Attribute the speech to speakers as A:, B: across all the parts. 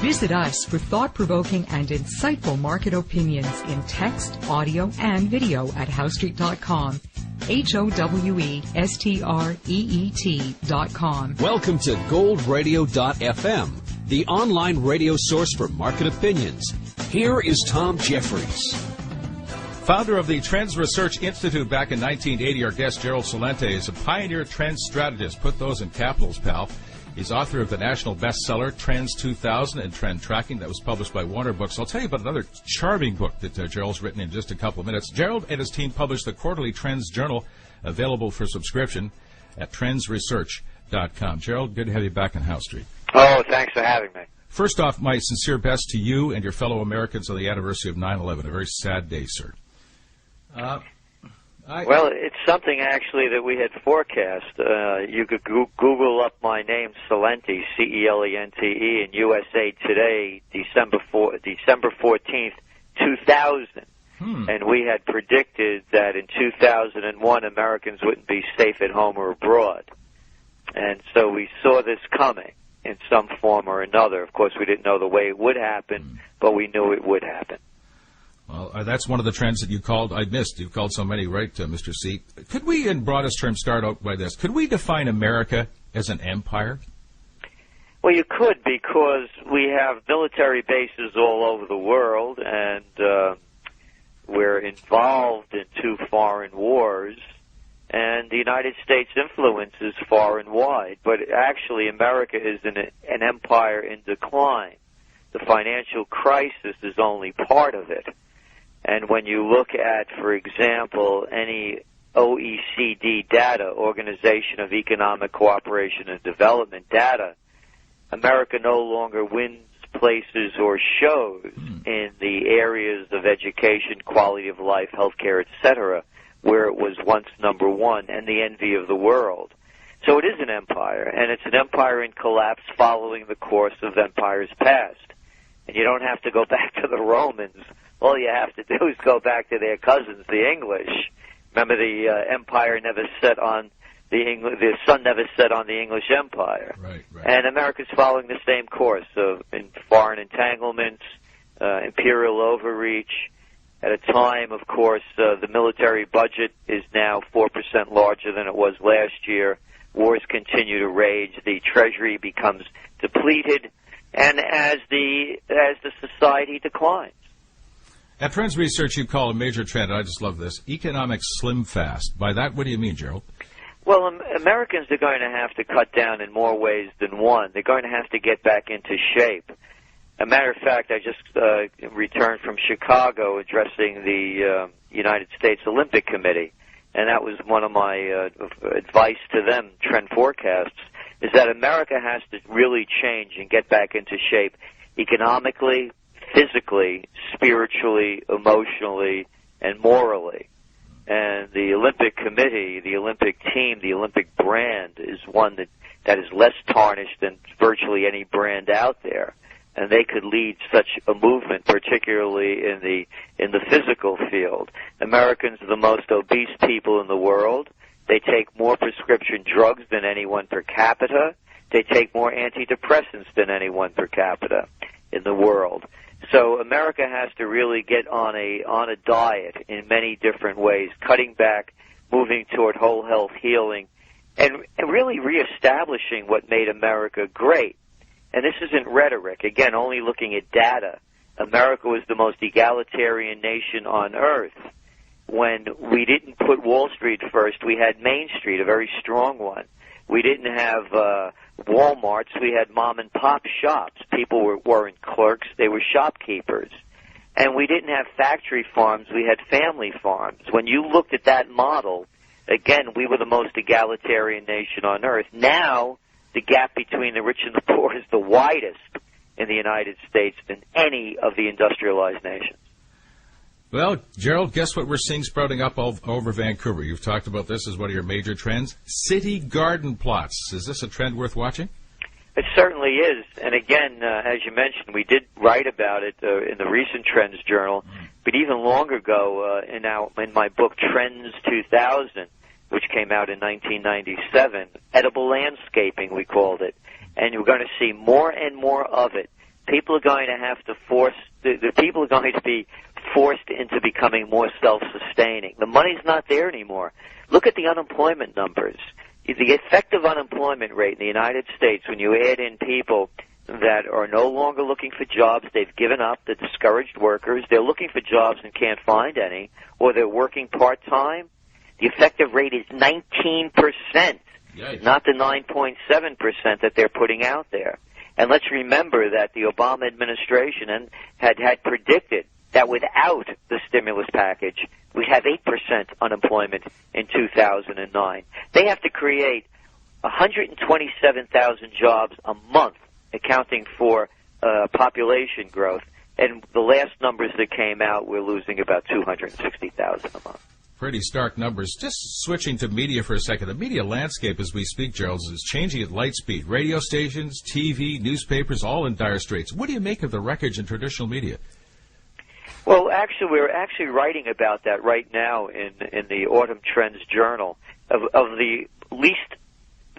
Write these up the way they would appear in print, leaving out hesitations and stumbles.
A: Visit us for thought-provoking and insightful market opinions in text, audio, and video at howestreet.com. HOWESTREET.com.
B: Welcome to goldradio.fm, the online radio source for market opinions. Here is Tom Jeffries.
C: Founder of the Trends Research Institute back in 1980, our guest Gerald Celente is a pioneer trend strategist. Put those in capitals, pal. He's author of the national bestseller, Trends 2000 and Trend Tracking, that was published by Warner Books. I'll tell you about another charming book that Gerald's written in just a couple of minutes. Gerald and his team published the Quarterly Trends Journal, available for subscription at trendsresearch.com. Gerald, good to have you back on House Street.
D: Oh, thanks for having me.
C: First off, my sincere best to you and your fellow Americans on the anniversary of 9/11. A very sad day, sir.
D: Well, it's something actually that we had forecast. You could Google up my name, Celente, C-E-L-E-N-T-E, in USA Today, December 14th, 2000. And we had predicted that in 2001, Americans wouldn't be safe at home or abroad. And so we saw this coming in some form or another. Of course, we didn't know the way it would happen, but we knew it would happen.
C: Well, that's one of the trends that you called. I missed. You've called so many, right, Mr. C? Could we, in broadest terms, start out by this? Could we define America as an empire?
D: Well, you could, because we have military bases all over the world, and we're involved in 2 foreign wars, and the United States influence is far and wide. But actually, America is an empire in decline. The financial crisis is only part of it. And when you look at, for example, any OECD data, Organization of Economic Cooperation and Development data, America no longer wins places or shows in the areas of education, quality of life, healthcare, etc., where it was once number one and the envy of the world. So it is an empire, and it's an empire in collapse following the course of empires past. And you don't have to go back to the Romans. All you have to do is go back to their cousins, the English. Remember, the empire never set on the sun never set on the English Empire.
C: Right.
D: And America's following the same course of in foreign entanglements, imperial overreach. At a time, of course, the military budget is now 4% larger than it was last year. Wars continue to rage. The treasury becomes depleted, and as the society declines.
C: At Trends Research, you call a major trend, and I just love this, economic slim fast. By that, what do you mean, Gerald?
D: Well, Americans are going to have to cut down in more ways than one. They're going to have to get back into shape. A matter of fact, I just returned from Chicago addressing the United States Olympic Committee, and that was one of my advice to them, trend forecasts, is that America has to really change and get back into shape economically, physically, spiritually, emotionally, and morally. And the Olympic Committee, the Olympic team, the Olympic brand is one that is less tarnished than virtually any brand out there. And they could lead such a movement, particularly in the physical field. Americans are the most obese people in the world. They take more prescription drugs than anyone per capita. They take more antidepressants than anyone per capita in the world. So America has to really get on a diet in many different ways, cutting back, moving toward whole health healing, and really reestablishing what made America great. And this isn't rhetoric. Again, only looking at data. America was the most egalitarian nation on earth. When we didn't put Wall Street first, we had Main Street, a very strong one. We didn't have Walmarts. We had mom-and-pop shops. People weren't clerks. They were shopkeepers. And we didn't have factory farms. We had family farms. When you looked at that model, again, we were the most egalitarian nation on earth. Now, the gap between the rich and the poor is the widest in the United States than any of the industrialized nations.
C: Well, Gerald, guess what we're seeing sprouting up all over Vancouver? You've talked about this as one of your major trends. City garden plots. Is this a trend worth watching?
D: It certainly is. And again, as you mentioned, we did write about it in the recent Trends Journal. But even longer ago, in my book Trends 2000, which came out in 1997, edible landscaping, we called it. And you're going to see more and more of it. people are going to have to the people are going to be forced into becoming more self-sustaining. The money's not there anymore. Look at the unemployment numbers. The effective unemployment rate in the United States, when you add in people that are no longer looking for jobs, they've given up, they're discouraged workers, they're looking for jobs and can't find any, or they're working part-time, the effective rate is 19%,
C: Yikes.
D: not the 9.7% that they're putting out there. And let's remember that the Obama administration had predicted that without the stimulus package, we'd have 8% unemployment in 2009. They have to create 127,000 jobs a month, accounting for population growth. And the last numbers that came out, we're losing about 260,000 a month.
C: Pretty stark numbers. Just switching to media for a second. The media landscape as we speak, Gerald, is changing at light speed. Radio stations, TV, newspapers, all in dire straits. What do you make of the wreckage in traditional media?
D: Well, actually, we're actually writing about that right now in the Autumn Trends Journal of the least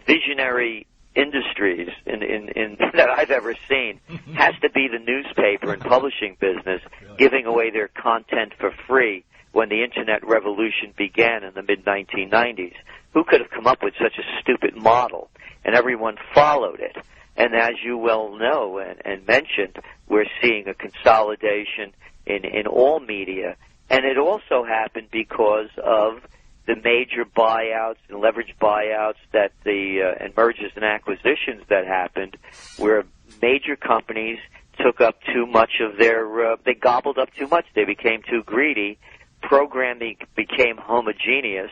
D: visionary industries in that I've ever seen has to be the newspaper and publishing business, giving away their content for free when the Internet revolution began in the mid-1990s. Who could have come up with such a stupid model? And everyone followed it. And as you well know and mentioned, we're seeing a consolidation in all media. And it also happened because of the major buyouts and leveraged buyouts that and mergers and acquisitions that happened, where major companies took up too much of they gobbled up too much. They became too greedy. Programming became homogeneous,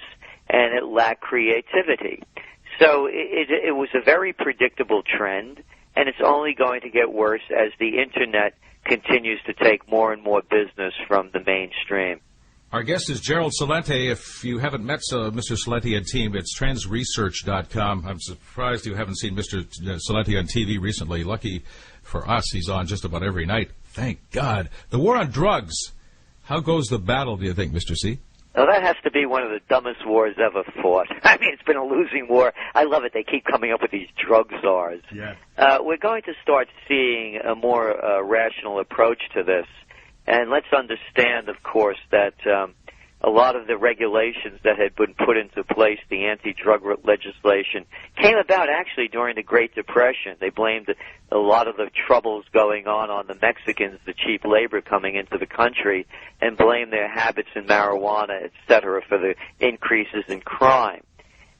D: and it lacked creativity. So it was a very predictable trend, and it's only going to get worse as the Internet continues to take more and more business from the mainstream.
C: Our guest is Gerald Celente. If you haven't met Mr. Celente and team, it's transresearch.com. I'm surprised you haven't seen Mr. Celente on TV recently. Lucky for us, he's on just about every night. Thank God. The war on drugs. How goes the battle, do you think, Mr. C?
D: Well, that has to be one of the dumbest wars ever fought. I mean, it's been a losing war. I love it. They keep coming up with these drug czars.
C: Yeah.
D: We're going to start seeing a more rational approach to this. And let's understand, of course, that a lot of the regulations that had been put into place, the anti-drug legislation, came about actually during the Great Depression. They blamed a lot of the troubles going on the Mexicans, the cheap labor coming into the country, and blamed their habits in marijuana, et cetera, for the increases in crime.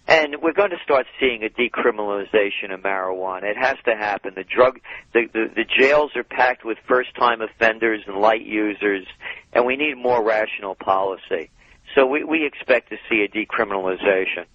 D: And we're going to start seeing a decriminalization of marijuana. It has to happen. The jails are packed with first-time offenders and light users, and we need more rational policy. So we expect to see a decriminalization.